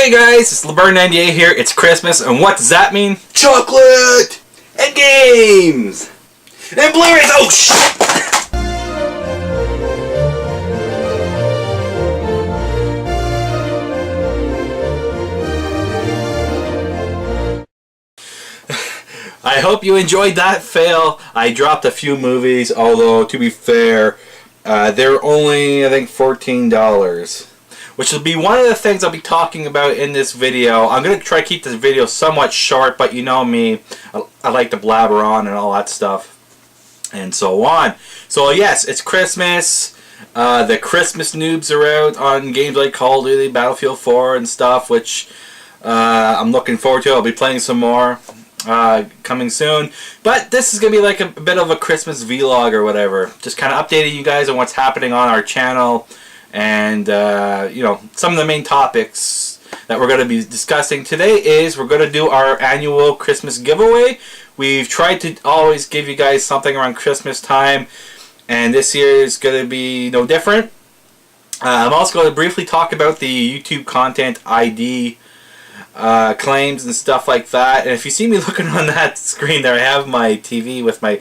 Hey guys, it's LeBurn98 here. It's Christmas, and what does that mean? Chocolate! And games! And Blu-rays! Oh shit! I hope you enjoyed that fail. I dropped a few movies, although to be fair, they're only, I think, $14. Which will be one of the things I'll be talking about in this video. I'm going to try to keep this video somewhat short, but you know me, I like to blabber on and all that stuff, and so on. So yes, it's Christmas. The Christmas noobs are out on games like Call of Duty, Battlefield 4 and stuff, which I'm looking forward to. I'll be playing some more coming soon. But this is going to be like a bit of a Christmas vlog or whatever. Just kind of updating you guys on what's happening on our channel. And, you know, some of the main topics that we're going to be discussing today is we're going to do our annual Christmas giveaway. We've tried to always give you guys something around Christmas time, and this year is going to be no different. I'm also going to briefly talk about the YouTube content ID claims and stuff like that. And if you see me looking on that screen there, I have my TV with my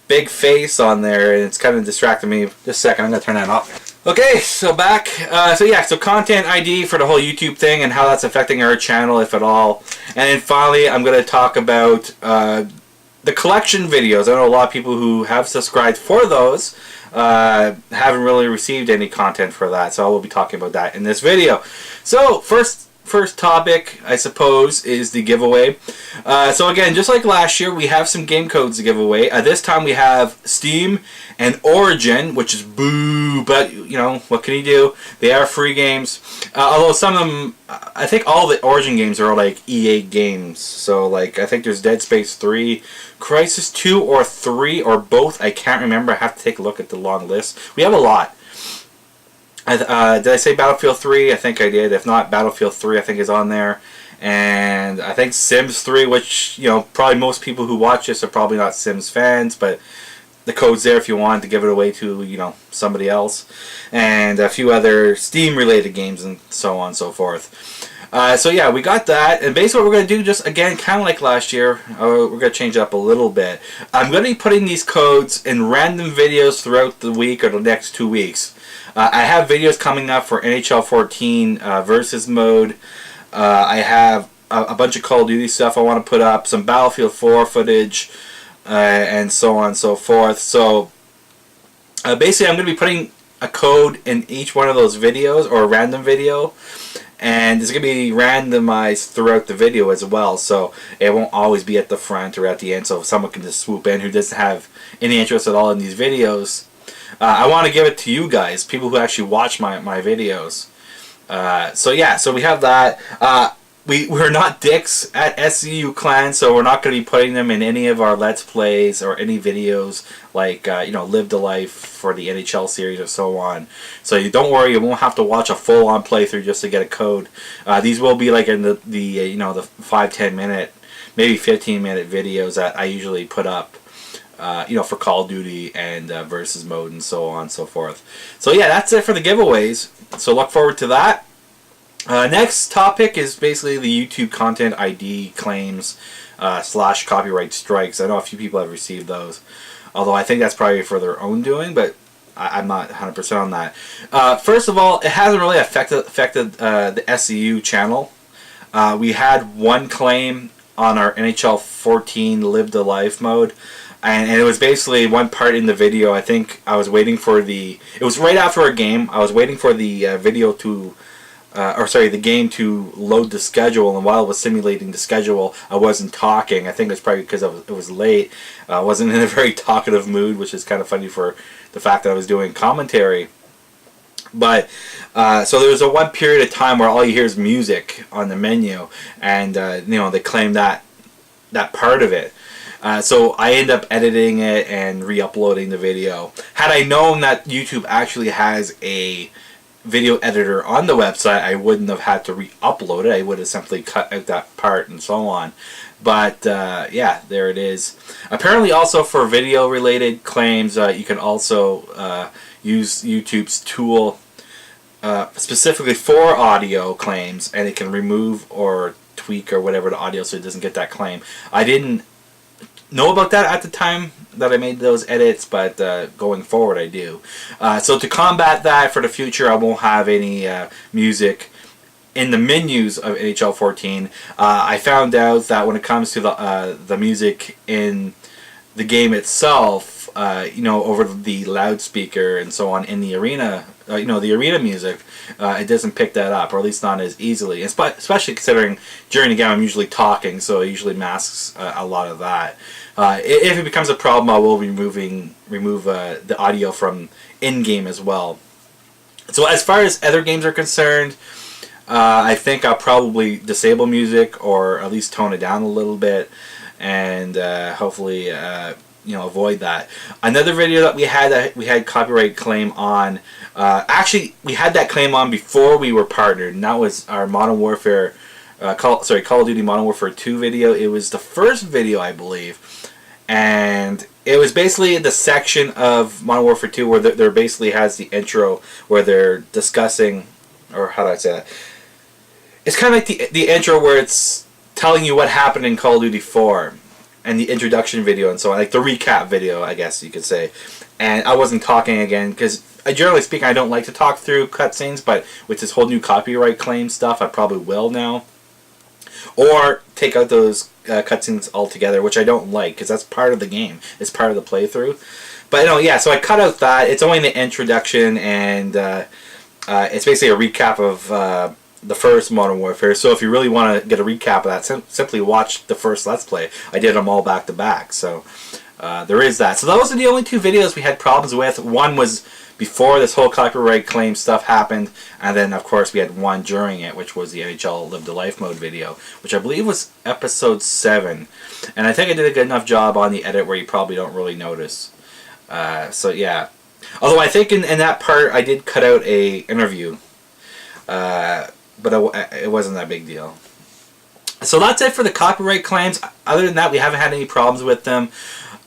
big face on there, and it's kind of distracting me. Just a second, I'm going to turn that off. Okay, so back. So content ID for the whole YouTube thing and how that's affecting our channel, if at all. And then finally, I'm going to talk about the collection videos. I know a lot of people who have subscribed for those haven't really received any content for that, so I will be talking about that in this video. So first topic, I suppose, is the giveaway. So again, just like last year, we have some game codes to give away. This time we have Steam and Origin, which is boo, but you know, what can you do? They are free games. Although some of them, I think all the Origin games are like EA games. So like, I think there's Dead Space 3, Crysis 2 or 3 or both. I can't remember. I have to take a look at the long list. We have a lot. Did I say Battlefield 3? I think I did. If not, Battlefield 3 I think is on there. And I think Sims 3, which, you know, probably most people who watch this are probably not Sims fans, but the code's there if you want to give it away to, you know, somebody else. And a few other Steam-related games and so on and so forth. So yeah, we got that. And basically what we're going to do, just again, kind of like last year, we're going to change it up a little bit. I'm going to be putting these codes in random videos throughout the week or the next 2 weeks. I have videos coming up for NHL 14 versus mode. I have a bunch of Call of Duty stuff I want to put up, some Battlefield 4 footage, and so on and so forth. So basically I'm going to be putting a code in each one of those videos, or a random video, and it's going to be randomized throughout the video as well, so it won't always be at the front or at the end, so someone can just swoop in who doesn't have any interest at all in these videos. I want to give it to you guys, people who actually watch my videos. So yeah, so we have that. We're not dicks at SCU Clan, so we're not going to be putting them in any of our Let's Plays or any videos like, you know, Live the Life for the NHL series or so on. So you don't worry, you won't have to watch a full-on playthrough just to get a code. These will be like in the you know, the 5-10 minute, maybe 15-minute videos that I usually put up. You know, for Call of Duty and versus mode and so on and so forth. So yeah, that's it for the giveaways. So look forward to that. Next topic is basically the YouTube content ID claims / copyright strikes. I know a few people have received those, although I think that's probably for their own doing, but I'm not 100% on that. First of all, it hasn't really affected the SCU channel. We had one claim on our NHL 14 Live the Life mode. And it was basically one part in the video. I think I was waiting for it was right after a game. I was waiting for the video to, the game to load the schedule. And while it was simulating the schedule, I wasn't talking. I think it's probably because it was late. I wasn't in a very talkative mood, which is kind of funny for the fact that I was doing commentary. But, so there was a one period of time where all you hear is music on the menu. And, you know, they claim that part of it. So I end up editing it and re-uploading the video. Had I known that YouTube actually has a video editor on the website, I wouldn't have had to re-upload it. I would have simply cut out that part and so on. But yeah, there it is. Apparently also for video related claims, you can also use YouTube's tool specifically for audio claims, and it can remove or tweak or whatever the audio so it doesn't get that claim. I didn't know about that at the time that I made those edits, but going forward I do. So to combat that for the future, I won't have any music in the menus of NHL 14. I found out that when it comes to the music in the game itself, over the loudspeaker and so on in the arena, the arena music, it doesn't pick that up, or at least not as easily. Especially considering during the game I'm usually talking, so it usually masks a lot of that. If it becomes a problem, I will remove the audio from in-game as well. So as far as other games are concerned, I think I'll probably disable music, or at least tone it down a little bit, and hopefully avoid that. Another video that we had copyright claim on. Actually, we had that claim on before we were partnered, and that was our Modern Warfare, Call of Duty Modern Warfare 2 video. It was the first video, I believe, and it was basically the section of Modern Warfare 2 where there basically has the intro where they're discussing, or how do I say that? It's kind of like the intro where it's telling you what happened in Call of Duty 4, and the introduction video and so on, like the recap video, I guess you could say. And I wasn't talking again because, generally speaking, I don't like to talk through cutscenes, but with this whole new copyright claim stuff, I probably will now. Or take out those cutscenes altogether, which I don't like because that's part of the game. It's part of the playthrough. But so I cut out that. It's only the introduction, and it's basically a recap of the first Modern Warfare. So if you really want to get a recap of that, simply watch the first Let's Play. I did them all back to back. So there is that. So those are the only two videos we had problems with. One was before this whole copyright claim stuff happened, and then of course we had one during it, which was the NHL Live the Life mode video, which I believe was episode 7. And I think I did a good enough job on the edit where you probably don't really notice. So yeah. Although I think in that part I did cut out a interview. But it wasn't that big deal. So that's it for the copyright claims. Other than that, we haven't had any problems with them.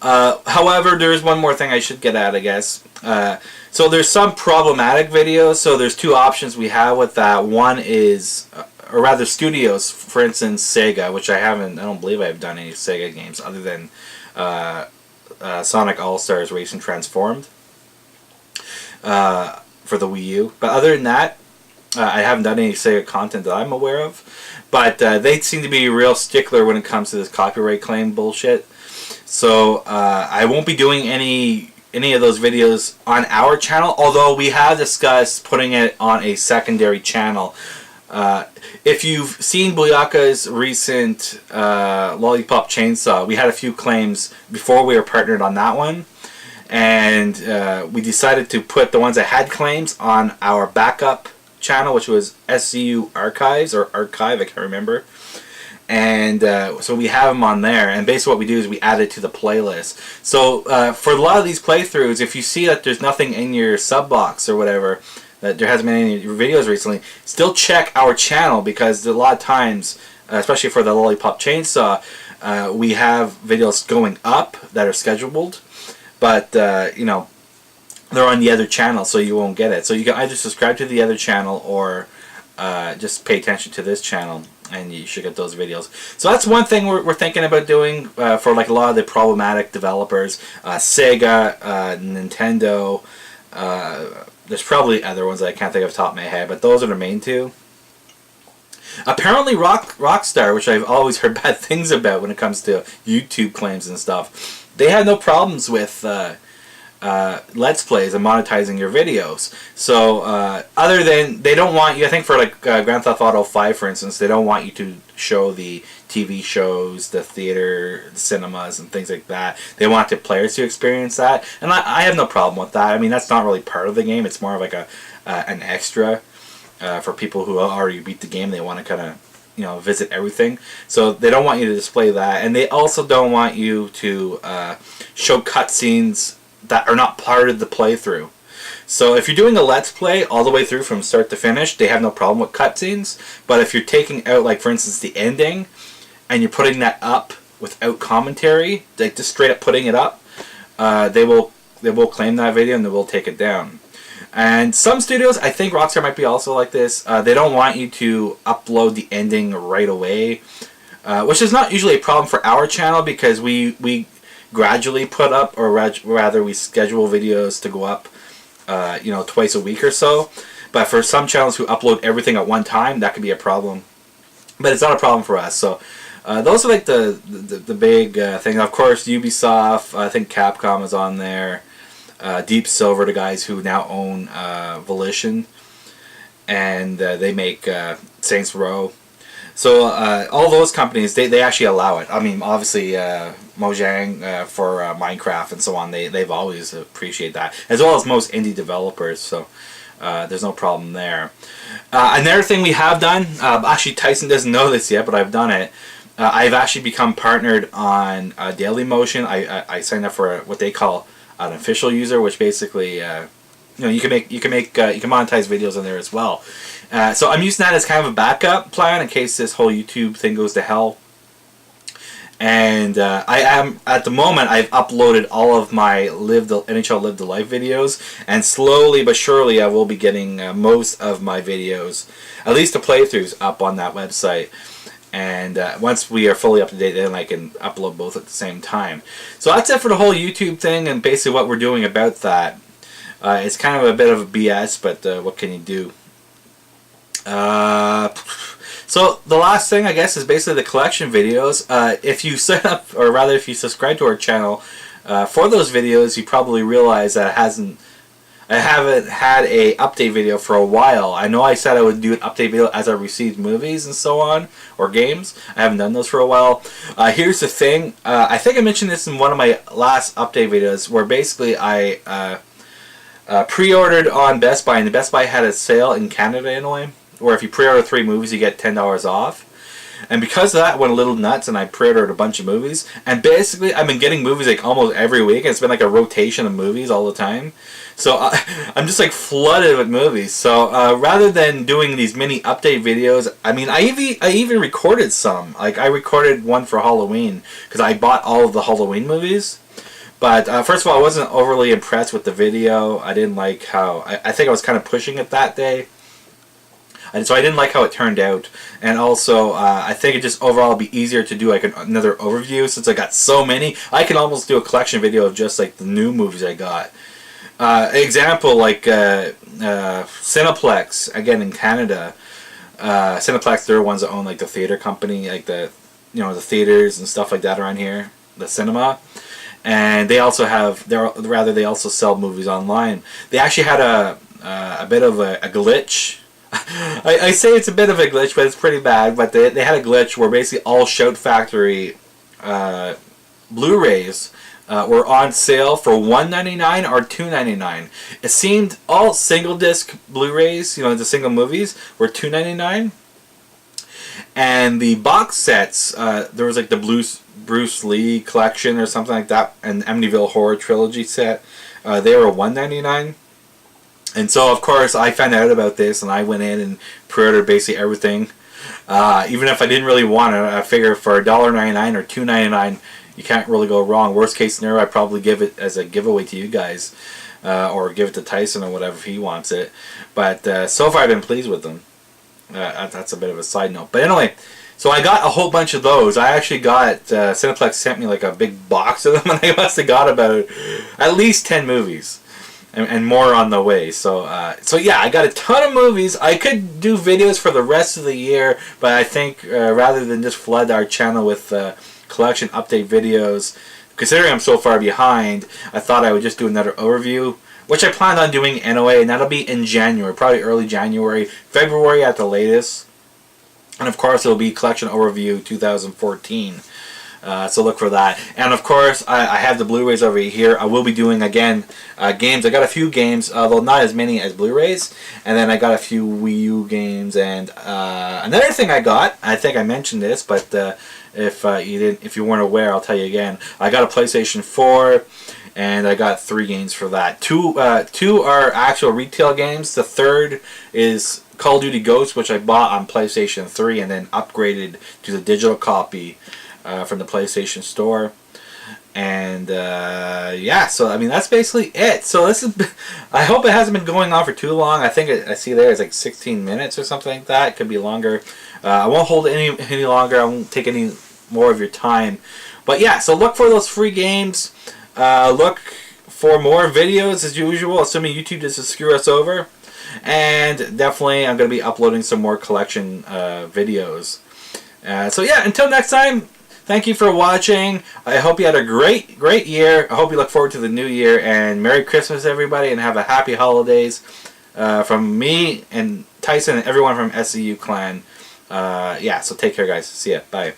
However, there is one more thing I should get at, I guess. So there's some problematic videos. So there's two options we have with that. One is, or rather studios, for instance, Sega, which I don't believe I've done any Sega games other than Sonic All-Stars Racing Transformed for the Wii U. But other than that, I haven't done any Sega content that I'm aware of, but they seem to be a real stickler when it comes to this copyright claim bullshit. So I won't be doing any of those videos on our channel, although we have discussed putting it on a secondary channel. If you've seen Booyaka's recent Lollipop Chainsaw, we had a few claims before we were partnered on that one. And we decided to put the ones that had claims on our backup channel, which was SCU Archives, or Archive, I can't remember. And so we have them on there, and basically what we do is we add it to the playlist. So for a lot of these playthroughs, if you see that there's nothing in your sub box or whatever, that there hasn't been any videos recently, still check our channel, because a lot of times, especially for the Lollipop Chainsaw, we have videos going up that are scheduled, but they're on the other channel, so you won't get it. So you can either subscribe to the other channel or just pay attention to this channel, and you should get those videos. So that's one thing we're thinking about doing for like a lot of the problematic developers. Sega, Nintendo, there's probably other ones that I can't think of off the top of my head, but those are the main two. Apparently Rockstar, which I've always heard bad things about when it comes to YouTube claims and stuff, they have no problems with Let's Plays and monetizing your videos. So other than, they don't want you, I think for like Grand Theft Auto 5 for instance, they don't want you to show the TV shows, the theater, the cinemas and things like that. They want the players to experience that, and I have no problem with that. I mean, that's not really part of the game, it's more of like an extra for people who already beat the game. They want to kind of visit everything. So they don't want you to display that, and they also don't want you to show cutscenes that are not part of the playthrough. So if you're doing a Let's Play all the way through from start to finish, they have no problem with cutscenes. But if you're taking out, like for instance, the ending, and you're putting that up without commentary, like just straight up putting it up, they will claim that video and they will take it down. And some studios, I think Rockstar might be also like this. They don't want you to upload the ending right away, which is not usually a problem for our channel because we gradually put up, or rather we schedule videos to go up, twice a week or so. But for some channels who upload everything at one time, that could be a problem. But it's not a problem for us. So those are like the big thing. Of course, Ubisoft. I think Capcom is on there. Deep Silver, the guys who now own Volition, and they make Saints Row. So all those companies, they actually allow it. I mean, obviously Mojang for Minecraft and so on, they've always appreciated that, as well as most indie developers. So there's no problem there. Another thing we have done, actually Tyson doesn't know this yet, but I've done it. I've actually become partnered on Dailymotion. I signed up for what they call an official user, which basically you can monetize videos on there as well. So I'm using that as kind of a backup plan in case this whole YouTube thing goes to hell. And I am, at the moment, I've uploaded all of my NHL Live the Life videos, and slowly but surely I will be getting most of my videos, at least the playthroughs, up on that website. And once we are fully up to date, then I can upload both at the same time. So that's it for the whole YouTube thing, and basically what we're doing about that. It's kind of a bit of a BS, but what can you do? So the last thing, I guess, is basically the collection videos. If you sign up, or rather if you subscribe to our channel for those videos, you probably realize that I haven't had a update video for a while. I know I said I would do an update video as I received movies and so on, or games. I haven't done those for a while. Here's the thing. I think I mentioned this in one of my last update videos, where basically I pre-ordered on Best Buy, and the Best Buy had a sale in Canada anyway, where if you pre-order 3 movies, you get $10 off. And because of that, I went a little nuts, and I pre-ordered a bunch of movies. And basically, I've been getting movies like almost every week, and it's been like a rotation of movies all the time. So I'm just like flooded with movies. So rather than doing these mini update videos, I mean, I even recorded some. Like, I recorded one for Halloween, because I bought all of the Halloween movies. But first of all, I wasn't overly impressed with the video. I didn't like how... I think I was kind of pushing it that day. And so I didn't like how it turned out. And also, I think it just overall would be easier to do like another overview, since I got so many. I can almost do a collection video of just like the new movies I got. Example, like Cineplex, again in Canada. Cineplex, they're the ones that own like the theater company, like the theaters and stuff like that around here, the cinema. And they also have, they also sell movies online. They actually had a bit of a glitch. I say it's a bit of a glitch, but it's pretty bad. But they had a glitch where basically all Shout Factory Blu-rays were on sale for $1.99 or $2.99. It seemed all single disc Blu-rays, the single movies, were $2.99, and the box sets, there was like the Bruce Lee collection or something like that, and Amityville Horror Trilogy set. They were $1.99. And so, of course, I found out about this, and I went in and pre-ordered basically everything. Even if I didn't really want it, I figured for $1.99 or $2.99, you can't really go wrong. Worst case scenario, I'd probably give it as a giveaway to you guys, or give it to Tyson or whatever if he wants it. But so far, I've been pleased with them. That's a bit of a side note. But anyway, so I got a whole bunch of those. I actually got, Cineplex sent me like a big box of them, and I must have got about at least 10 movies. And more on the way. So yeah, I got a ton of movies. I could do videos for the rest of the year, but I think rather than just flood our channel with collection update videos, considering I'm so far behind, I thought I would just do another overview, which I planned on doing anyway, and that'll be in January, probably early January, February at the latest. And of course, it'll be collection overview 2014. So look for that. And of course, I have the Blu-rays over here. I will be doing, again, games. I got a few games, although not as many as Blu-rays. And then I got a few Wii U games. And another thing I got, I think I mentioned this, but if you weren't aware, I'll tell you again. I got a PlayStation 4, and I got 3 games for that. Two are actual retail games. The third is Call of Duty Ghosts, which I bought on PlayStation 3 and then upgraded to the digital copy from the PlayStation Store. And yeah, so I mean that's basically it. So this is, I hope it hasn't been going on for too long. I think I see there it's like 16 minutes or something like that. It could be longer. I won't hold it any longer. I won't take any more of your time. But yeah, so look for those free games. Look for more videos as usual, assuming YouTube doesn't screw us over. And definitely I'm going to be uploading some more collection videos. So yeah, until next time, thank you for watching. I hope you had a great year. I hope you look forward to the new year. And Merry Christmas, everybody, and have a happy holidays from me and Tyson and everyone from SCU Clan. Yeah, so take care, guys. See ya. Bye.